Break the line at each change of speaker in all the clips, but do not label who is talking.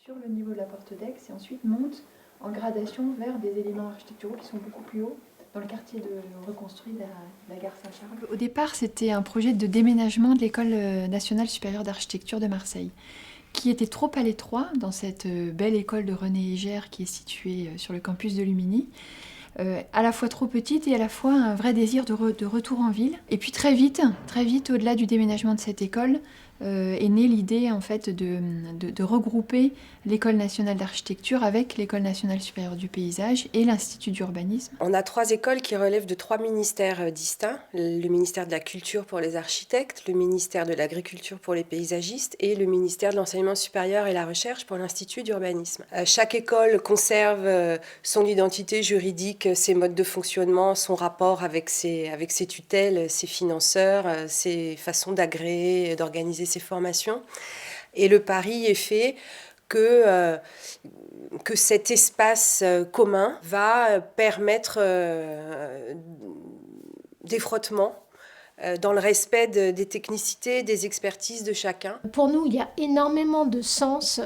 sur le niveau de la porte d'Aix et ensuite monte en gradation vers des éléments architecturaux qui sont beaucoup plus hauts dans le quartier reconstruit de la gare Saint-Charles. Au départ, c'était un projet de déménagement de l'École nationale supérieure d'architecture de Marseille, qui était trop à l'étroit dans cette belle école de René Hégère qui est située sur le campus de Lumini. À la fois trop petite et à la fois un vrai désir de retour en ville. Et puis très vite, au-delà du déménagement de cette école, est née l'idée en fait de regrouper l'École nationale d'architecture avec l'École nationale supérieure du paysage et l'Institut d'urbanisme.
On a 3 écoles qui relèvent de 3 ministères distincts. Le ministère de la Culture pour les architectes, le ministère de l'Agriculture pour les paysagistes et le ministère de l'Enseignement supérieur et la Recherche pour l'Institut d'urbanisme. Chaque école conserve son identité juridique, ses modes de fonctionnement, son rapport avec ses tutelles, ses financeurs, ses façons d'agréer, d'organiser ses formations. Et le pari est fait que cet espace commun va permettre des frottements dans le respect des technicités, des expertises de chacun.
Pour nous, il y a énormément de sens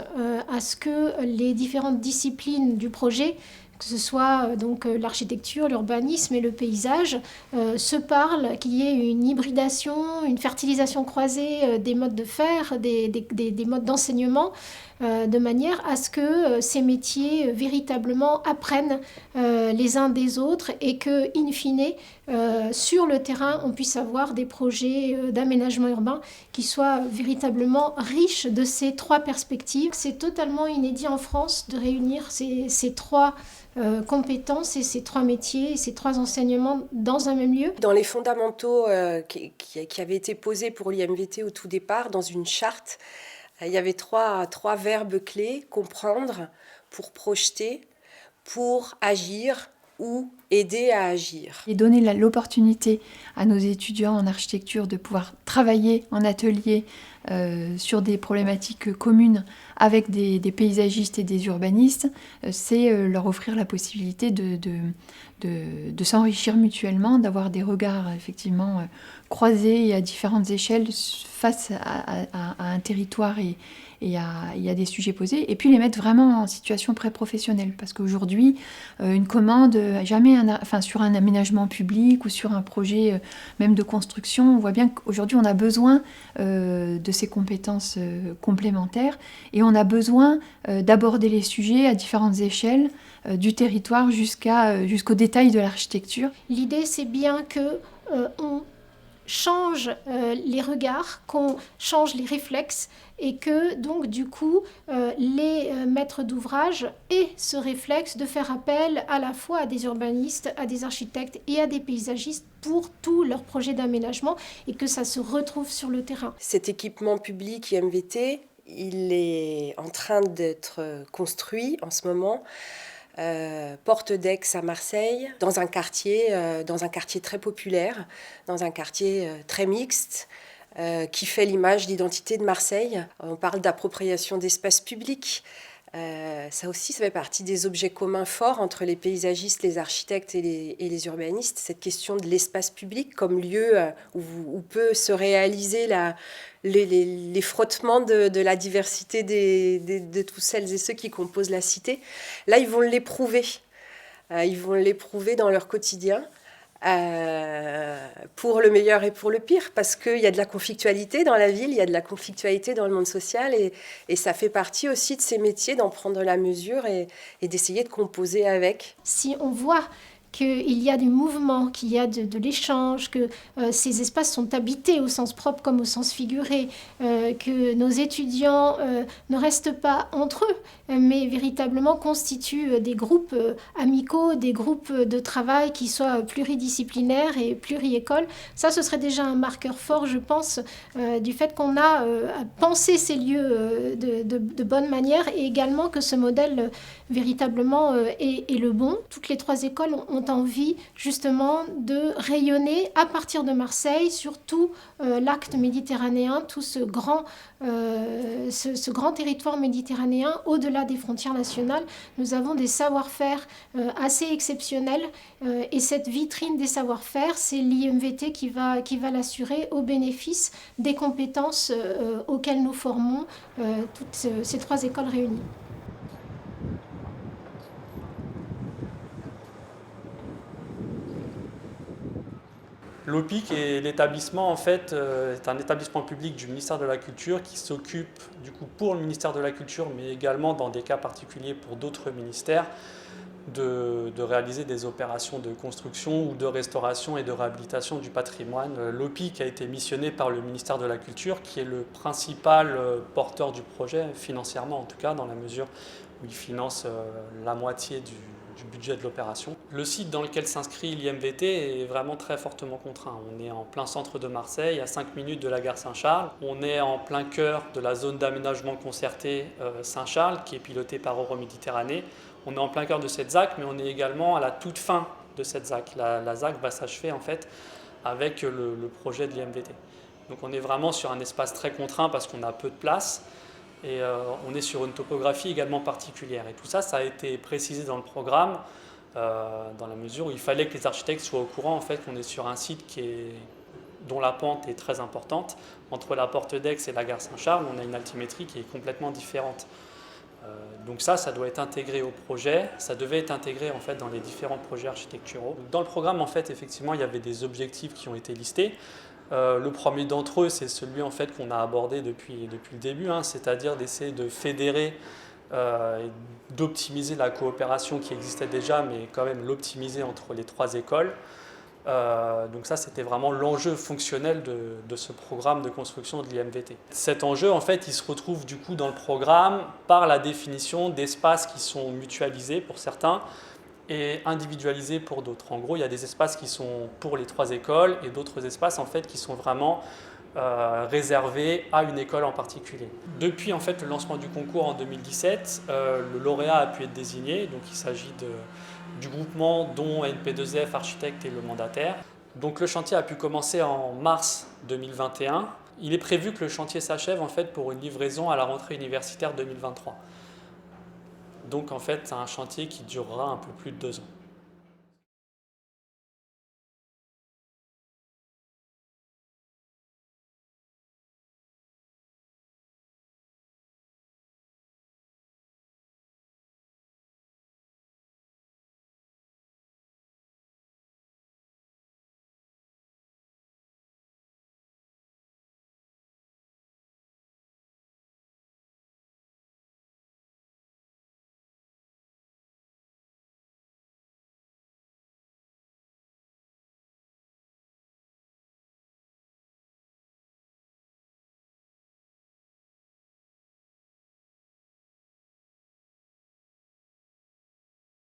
à ce que les différentes disciplines du projet, que ce soit donc l'architecture, l'urbanisme et le paysage, se parlent, qu'il y ait une hybridation, une fertilisation croisée des modes de faire, des modes d'enseignement, de manière à ce que ces métiers véritablement apprennent les uns des autres et que, in fine, sur le terrain, on puisse avoir des projets d'aménagement urbain qui soient véritablement riches de ces 3 perspectives. C'est totalement inédit en France de réunir ces 3 compétences et ces 3 métiers, et ces 3 enseignements dans un même lieu.
Dans les fondamentaux qui avaient été posés pour l'IMVT au tout départ, dans une charte, il y avait 3 verbes clés: comprendre, pour projeter, pour agir ou aider à agir.
Et donner l'opportunité à nos étudiants en architecture de pouvoir travailler en atelier sur des problématiques communes avec des paysagistes et des urbanistes, c'est leur offrir la possibilité de s'enrichir mutuellement, d'avoir des regards effectivement croisés et à différentes échelles face à un territoire et à des sujets posés, et puis les mettre vraiment en situation pré-professionnelle. Parce qu'aujourd'hui, une commande, sur un aménagement public ou sur un projet même de construction, on voit bien qu'aujourd'hui on a besoin de ces compétences complémentaires et on a besoin d'aborder les sujets à différentes échelles, du territoire jusqu'au détail de l'architecture.
L'idée, c'est bien qu'on change les regards, qu'on change les réflexes et que donc du coup les maîtres d'ouvrage aient ce réflexe de faire appel à la fois à des urbanistes, à des architectes et à des paysagistes pour tous leurs projets d'aménagement et que ça se retrouve sur le terrain.
Cet équipement public IMVT, il est en train d'être construit en ce moment. Porte d'Aix à Marseille, dans un quartier très populaire, dans un quartier très mixte, qui fait l'image d'identité de Marseille. On parle d'appropriation d'espace public. Ça aussi, ça fait partie des objets communs forts entre les paysagistes, les architectes et les urbanistes. Cette question de l'espace public comme lieu où peut se réaliser les frottements de la diversité de tous celles et ceux qui composent la cité. Là, ils vont l'éprouver. Ils vont l'éprouver dans leur quotidien. Pour le meilleur et pour le pire, parce qu'il y a de la conflictualité dans la ville, il y a de la conflictualité dans le monde social, et ça fait partie aussi de ces métiers d'en prendre la mesure et d'essayer de composer avec.
Si on voit qu'il y a du mouvement, qu'il y a de l'échange, que ces espaces sont habités au sens propre comme au sens figuré, que nos étudiants ne restent pas entre eux, mais véritablement constituent des groupes amicaux, des groupes de travail qui soient pluridisciplinaires et pluri-écoles. Ça, ce serait déjà un marqueur fort, je pense, du fait qu'on a pensé ces lieux de bonne manière et également que ce modèle véritablement est le bon. Toutes les 3 écoles ont envie justement de rayonner à partir de Marseille sur tout l'acte méditerranéen, tout ce grand territoire méditerranéen au-delà des frontières nationales. Nous avons des savoir-faire assez exceptionnels et cette vitrine des savoir-faire, c'est l'IMVT qui va l'assurer au bénéfice des compétences auxquelles nous formons toutes ces 3 écoles réunies.
L'OPIC est l'établissement, en fait, est un établissement public du ministère de la Culture qui s'occupe, du coup, pour le ministère de la Culture, mais également dans des cas particuliers pour d'autres ministères, de réaliser des opérations de construction ou de restauration et de réhabilitation du patrimoine. L'OPIC a été missionné par le ministère de la Culture, qui est le principal porteur du projet, financièrement en tout cas, dans la mesure où il finance la moitié du budget de l'opération. Le site dans lequel s'inscrit l'IMVT est vraiment très fortement contraint. On est en plein centre de Marseille, à 5 minutes de la gare Saint-Charles. On est en plein cœur de la zone d'aménagement concerté Saint-Charles, qui est pilotée par Euroméditerranée. On est en plein cœur de cette ZAC, mais on est également à la toute fin de cette ZAC. La ZAC va s'achever en fait avec le projet de l'IMVT. Donc on est vraiment sur un espace très contraint parce qu'on a peu de place. Et on est sur une topographie également particulière. Et tout ça, ça a été précisé dans le programme, dans la mesure où il fallait que les architectes soient au courant en fait, qu'on est sur un site dont la pente est très importante. Entre la porte d'Aix et la gare Saint-Charles, on a une altimétrie qui est complètement différente. Donc ça doit être intégré au projet. Ça devait être intégré en fait, dans les différents projets architecturaux. Dans le programme, en fait, effectivement, il y avait des objectifs qui ont été listés. Le premier d'entre eux, c'est celui en fait, qu'on a abordé depuis le début, c'est-à-dire d'essayer de fédérer et d'optimiser la coopération qui existait déjà, mais quand même l'optimiser entre les 3 écoles. Donc ça, c'était vraiment l'enjeu fonctionnel de ce programme de construction de l'IMVT. Cet enjeu, en fait, il se retrouve du coup dans le programme par la définition d'espaces qui sont mutualisés pour certains, et individualisé pour d'autres. En gros, il y a des espaces qui sont pour les 3 écoles et d'autres espaces en fait, qui sont vraiment réservés à une école en particulier. Depuis en fait, le lancement du concours en 2017, le lauréat a pu être désigné. Donc, il s'agit du groupement dont NP2F Architecte est le mandataire. Donc, le chantier a pu commencer en mars 2021. Il est prévu que le chantier s'achève en fait, pour une livraison à la rentrée universitaire 2023. Donc en fait, c'est un chantier qui durera un peu plus de 2 ans.